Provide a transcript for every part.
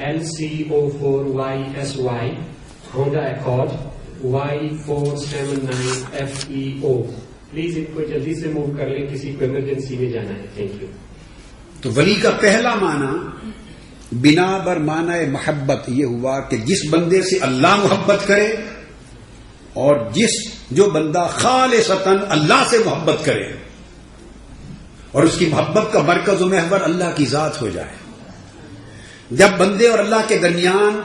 LCO4YSY Honda Accord Y479FEO. Please ان کو جلدی سے موو کر لیں, کسی کو ایمرجنسی میں جانا ہے. Thank you. تو ولی کا پہلا معنی بنا بر معنی محبت یہ ہوا کہ جس بندے سے اللہ محبت کرے اور جو بندہ خالصتاً اللہ سے محبت کرے اور اس کی محبت کا مرکز و محور اللہ کی ذات ہو جائے. جب بندے اور اللہ کے درمیان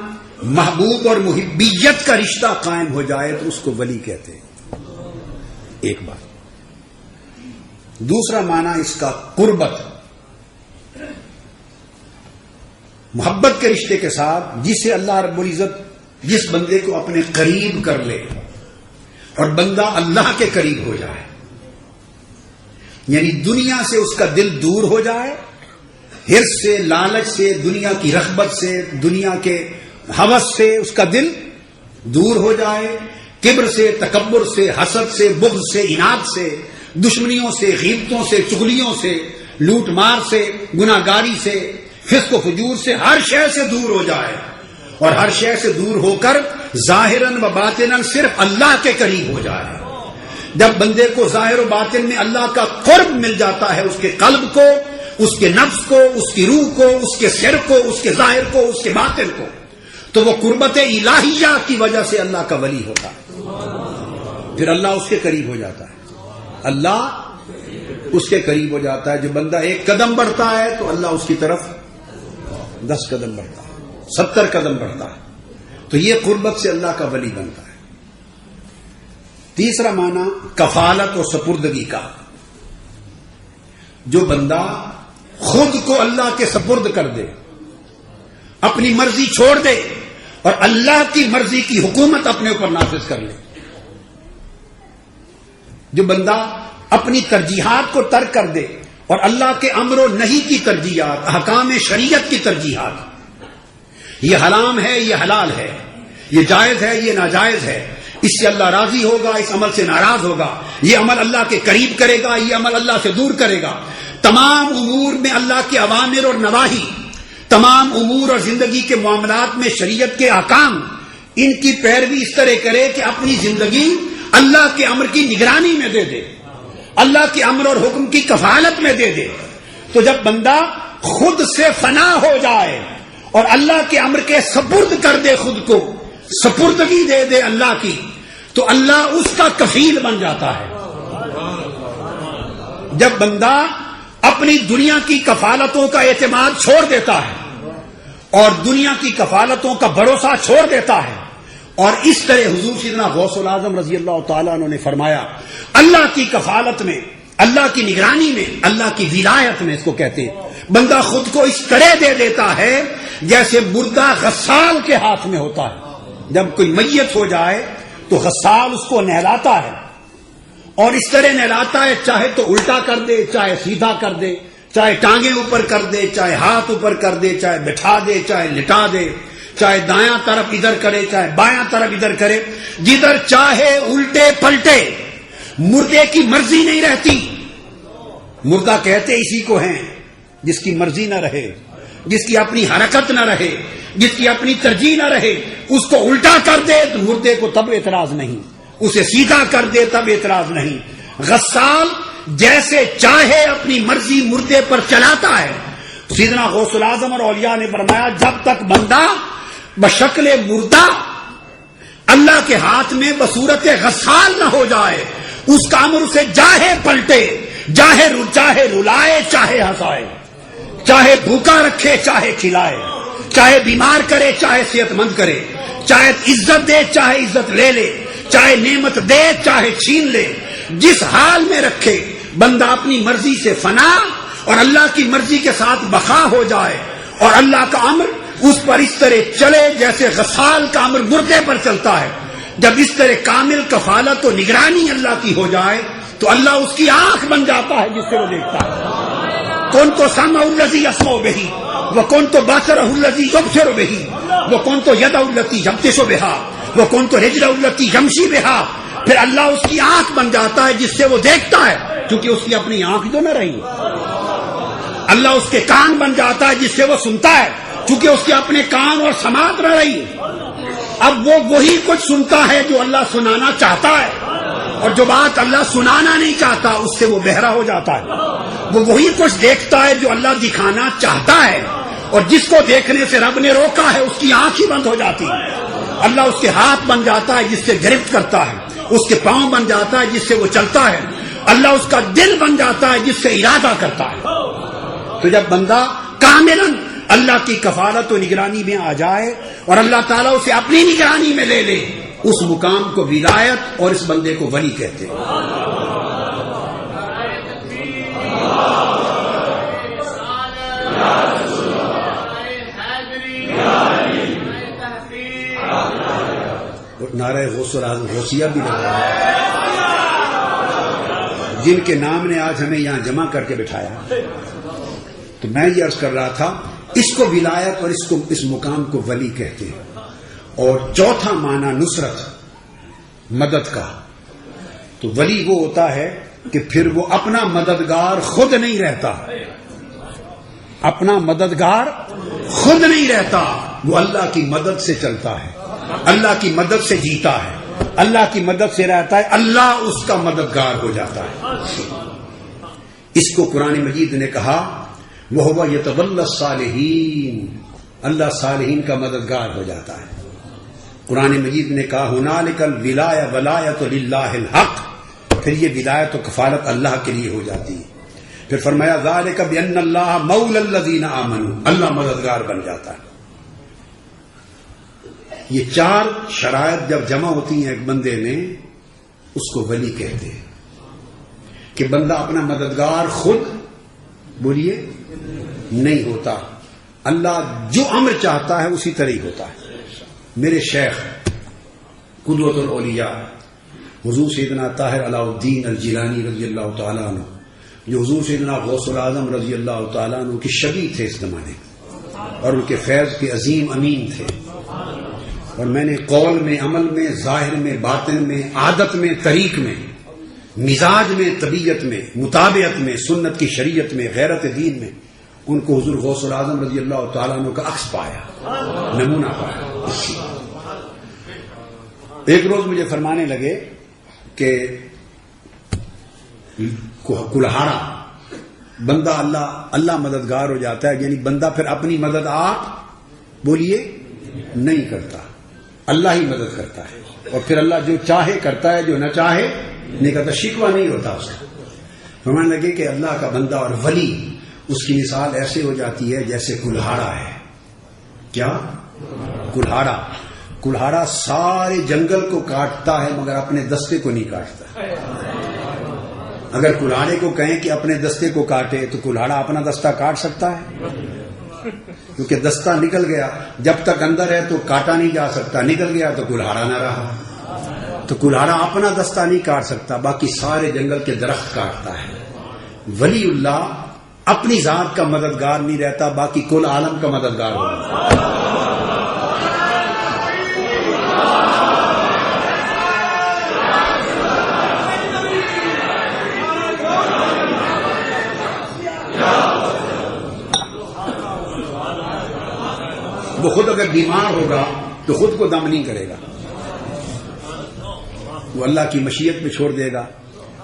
محبوب اور محبیت کا رشتہ قائم ہو جائے تو اس کو ولی کہتے ہیں. ایک بات. دوسرا معنی اس کا قربت, محبت کے رشتے کے ساتھ جسے اللہ رب العزت جس بندے کو اپنے قریب کر لے اور بندہ اللہ کے قریب ہو جائے, یعنی دنیا سے اس کا دل دور ہو جائے, حرص سے, لالچ سے, دنیا کی رغبت سے, دنیا کے ہوس سے اس کا دل دور ہو جائے, کبر سے, تکبر سے, حسد سے, بغض سے, عناد سے, دشمنیوں سے, غیبتوں سے, چغلیوں سے, لوٹ مار سے, گناہگاری سے, فسق و فجور سے, ہر شے سے دور ہو جائے اور ہر شے سے دور ہو کر ظاہراً و باطناً صرف اللہ کے قریب ہو جائے. جب بندے کو ظاہر و باطن میں اللہ کا قرب مل جاتا ہے, اس کے قلب کو, اس کے نفس کو, اس کی روح کو, اس کے سر کو, اس کے ظاہر کو, اس کے باطن کو, تو وہ قربت الہیہ کی وجہ سے اللہ کا ولی ہوتا ہے. پھر اللہ اس کے قریب ہو جاتا ہے, اللہ اس کے قریب ہو جاتا ہے. جو بندہ 1 قدم بڑھتا ہے تو اللہ اس کی طرف 10 قدم بڑھتا ہے, 70 قدم بڑھتا ہے. تو یہ قربت سے اللہ کا ولی بنتا ہے. تیسرا معنی کفالت و سپردگی کا. جو بندہ خود کو اللہ کے سپرد کر دے, اپنی مرضی چھوڑ دے اور اللہ کی مرضی کی حکومت اپنے اوپر نافذ کر لے. جو بندہ اپنی ترجیحات کو ترک کر دے اور اللہ کے امر و نہی کی ترجیحات, احکام شریعت کی ترجیحات, یہ حرام ہے, یہ حلال ہے, یہ جائز ہے, یہ ناجائز ہے, اس سے اللہ راضی ہوگا, اس عمل سے ناراض ہوگا, یہ عمل اللہ کے قریب کرے گا, یہ عمل اللہ سے دور کرے گا, تمام امور میں اللہ کے اوامر اور نواہی, تمام امور اور زندگی کے معاملات میں شریعت کے احکام, ان کی پیروی اس طرح کرے کہ اپنی زندگی اللہ کے امر کی نگرانی میں دے دے, اللہ کے امر اور حکم کی کفالت میں دے دے. تو جب بندہ خود سے فنا ہو جائے اور اللہ کے امر کے سپرد کر دے, خود کو سپردگی دے دے اللہ کی, تو اللہ اس کا کفیل بن جاتا ہے. جب بندہ اپنی دنیا کی کفالتوں کا اعتماد چھوڑ دیتا ہے اور دنیا کی کفالتوں کا بھروسہ چھوڑ دیتا ہے, اور اس طرح حضور سیدنا غوث العظم رضی اللہ تعالیٰ عنہ نے فرمایا, اللہ کی کفالت میں, اللہ کی نگرانی میں, اللہ کی ولایت میں, اس کو کہتے ہیں, بندہ خود کو اس طرح دے دیتا ہے جیسے مردہ غسال کے ہاتھ میں ہوتا ہے. جب کوئی میت ہو جائے تو غسال اس کو نہلاتا ہے, اور اس طرح نہلاتا ہے, چاہے تو الٹا کر دے, چاہے سیدھا کر دے, چاہے ٹانگیں اوپر کر دے, چاہے ہاتھ اوپر کر دے, چاہے بٹھا دے, چاہے لٹا دے, چاہے دایاں طرف ادھر کرے, چاہے بایاں طرف ادھر کرے, جدھر چاہے الٹے پلٹے. مردے کی مرضی نہیں رہتی. مردہ کہتے اسی کو ہیں جس کی مرضی نہ رہے, جس کی اپنی حرکت نہ رہے, جس کی اپنی ترجیح نہ رہے. اس کو الٹا کر دے تو مردے کو تب اعتراض نہیں, اسے سیدھا کر دے تب اعتراض نہیں. غسال جیسے چاہے اپنی مرضی مردے پر چلاتا ہے. سیدنا غوث العظم اور اولیاء نے فرمایا, جب تک بندہ بشکل مردہ اللہ کے ہاتھ میں بصورت غسال نہ ہو جائے, اس کا امر اسے چاہے پلٹے, چاہے رلائے, چاہے ہنسائے, چاہے بھوکا رکھے, چاہے کھلائے, چاہے بیمار کرے, چاہے صحت مند کرے, چاہے عزت دے, چاہے عزت لے لے, چاہے نعمت دے, چاہے چھین لے, جس حال میں رکھے بندہ اپنی مرضی سے فنا اور اللہ کی مرضی کے ساتھ بقا ہو جائے, اور اللہ کا امر اس پر اس طرح چلے جیسے غسال کا امر مردے پر چلتا ہے. جب اس طرح کامل کفالت و نگرانی اللہ کی ہو جائے تو اللہ اس کی آنکھ بن جاتا ہے جس سے وہ دیکھتا ہے. کون تو سمع الذی یسمع بہ وکنت بصرہ الذی یبصر بہ وکنت یدہ التی یبطش بہا وکنت رجلہ التی یمشی بہا. پھر اللہ اس کی آنکھ بن جاتا ہے جس سے وہ دیکھتا ہے, کیونکہ اس کی اپنی آنکھ جو نہ رہی. اللہ اس کے کان بن جاتا ہے جس سے وہ سنتا ہے, چونکہ اس کے اپنے کان اور سماعت رہ رہی ہے. اب وہ وہی کچھ سنتا ہے جو اللہ سنانا چاہتا ہے، اور جو بات اللہ سنانا نہیں چاہتا اس سے وہ بہرا ہو جاتا ہے. وہ وہی کچھ دیکھتا ہے جو اللہ دکھانا چاہتا ہے، اور جس کو دیکھنے سے رب نے روکا ہے اس کی آنکھ ہی بند ہو جاتی ہے. اللہ اس کے ہاتھ بن جاتا ہے جس سے گرفت کرتا ہے، اس کے پاؤں بن جاتا ہے جس سے وہ چلتا ہے، اللہ اس کا دل بن جاتا ہے جس سے ارادہ کرتا ہے. تو جب بندہ کاملاً اللہ کی کفالت و نگرانی میں آ جائے اور اللہ تعالیٰ اسے اپنی نگرانی میں لے لے، اس مقام کو ولایت اور اس بندے کو ولی کہتے ہیں. نعرہ غوث غوثیہ بھی لگا جن کے نام نے آج ہمیں یہاں جمع کر کے بٹھایا. تو میں یہ عرض کر رہا تھا اس کو ولایت اور اس مقام کو ولی کہتے ہیں. اور چوتھا معنی نصرت، مدد کا. تو ولی وہ ہوتا ہے کہ پھر وہ اپنا مددگار خود نہیں رہتا، اپنا مددگار خود نہیں رہتا، وہ اللہ کی مدد سے چلتا ہے، اللہ کی مدد سے جیتا ہے، اللہ کی مدد سے رہتا ہے، اللہ اس کا مددگار ہو جاتا ہے. اس کو قرآن مجید نے کہا وَهُوَ يَتَوَلَّى الصَّالِحِينَ، اللہ صالحین کا مددگار ہو جاتا ہے. قرآن مجید نے کہا هُنَالِكَ الْوِلَایَةُ وَلَایَةُ لِلَّهِ الْحَقِّ، پھر یہ ولایت و کفالت اللہ کے لیے ہو جاتی ہے. پھر فرمایا ذَلِكَ بِأَنَّ اللَّهَ مَوْلَى الَّذِينَ آمَنُوا، اللہ مددگار بن جاتا ہے. یہ چار شرائط جب جمع ہوتی ہیں ایک بندے میں، اس کو ولی کہتے ہیں. کہ بندہ اپنا مددگار خود بولیے نہیں ہوتا، اللہ جو امر چاہتا ہے اسی طرح ہی ہوتا ہے. میرے شیخ قدوۃ الاولیاء حضور سیدنا طاہر علاء الدین الجیلانی رضی اللہ تعالیٰ عنہ، جو حضور سیدنا غوث العظم رضی اللہ تعالیٰ عنہ کے شبیہ تھے اس زمانے اور ان کے فیض کے عظیم امین تھے. اور میں نے قول میں، عمل میں، ظاہر میں، باطن میں، عادت میں، طریق میں، مزاج میں، طبیعت میں، مطابعت میں، سنت کی شریعت میں، غیرت دین میں ان کو حضور غوث العظم رضی اللہ تعالیٰ عنہ کا عکس پایا، نمونہ پایا. ایک روز مجھے فرمانے لگے کہ کلہاڑا بندہ اللہ مددگار ہو جاتا ہے، یعنی بندہ پھر اپنی مدد آپ بولیے نہیں کرتا، اللہ ہی مدد کرتا ہے. اور پھر اللہ جو چاہے کرتا ہے، جو نہ چاہے نہیں کرتا. شکوہ نہیں ہوتا اس کا. فرمانے لگے کہ اللہ کا بندہ اور ولی اس کی مثال ایسے ہو جاتی ہے جیسے کلہاڑا ہے. کیا؟ کلہاڑا سارے جنگل کو کاٹتا ہے مگر اپنے دستے کو نہیں کاٹتا. اگر کلہاڑے کو کہیں کہ اپنے دستے کو کاٹے تو کلہاڑا اپنا دستہ کاٹ سکتا ہے؟ کیونکہ دستہ نکل گیا، جب تک اندر ہے تو کاٹا نہیں جا سکتا، نکل گیا تو کلہاڑا نہ رہا. تو کلہاڑا اپنا دستہ نہیں کاٹ سکتا، باقی سارے جنگل کے درخت کاٹتا ہے. ولی اللہ اپنی ذات کا مددگار نہیں رہتا، باقی کل عالم کا مددگار ہوتا. وہ خود اگر بیمار ہوگا تو خود کو دم نہیں کرے گا، وہ اللہ کی مشیت پہ چھوڑ دے گا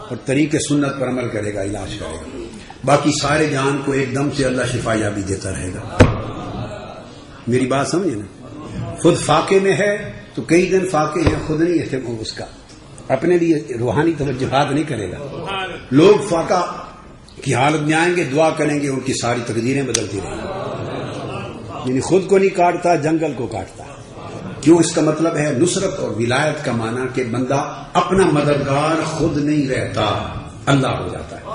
اور طریق سنت پر عمل کرے گا، علاج کرے گا. باقی سارے جہان کو ایک دم سے اللہ شفا یابی دیتا رہے گا. میری بات سمجھے نا؟ خود فاقے میں ہے تو کئی دن فاقے ہیں، خود نہیں ہے اس کا، اپنے لیے روحانی توجہات نہیں کرے گا. لوگ فاقہ کی حالت میں آئیں گے، دعا کریں گے، ان کی ساری تقدیریں بدلتی رہیں گی. یعنی خود کو نہیں کاٹتا، جنگل کو کاٹتا. کیوں؟ اس کا مطلب ہے نصرت اور ولایت کا معنی کہ بندہ اپنا مددگار خود نہیں رہتا، اللہ ہو جاتا ہے.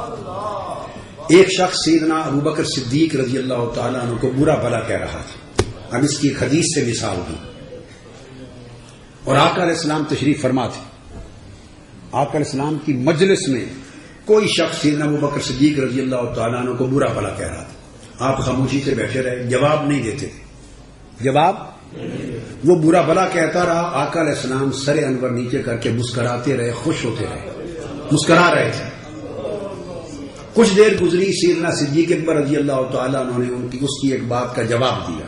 ایک شخص سیدنا ابوبکر صدیق رضی اللہ تعالیٰ عنہ کو برا بھلا کہہ رہا تھا. اب اس کی ایک حدیث سے مثال دی. اور آقا علیہ السلام تشریف فرما تھے. آقا علیہ السلام کی مجلس میں کوئی شخص سیدنا ابوبکر صدیق رضی اللہ تعالیٰ عنہ کو برا بھلا کہہ رہا تھا. آپ خاموشی سے بیٹھے رہے، جواب نہیں دیتے تھے. جواب وہ برا بھلا کہتا رہا. آقا علیہ السلام سر انور نیچے کر کے مسکراتے رہے، خوش ہوتے رہے، مسکرا رہے تھے. کچھ دیر گزری، سیدنا صدیق اکبر رضی اللہ تعالیٰ عنہ نے اس کی ایک بات کا جواب دیا.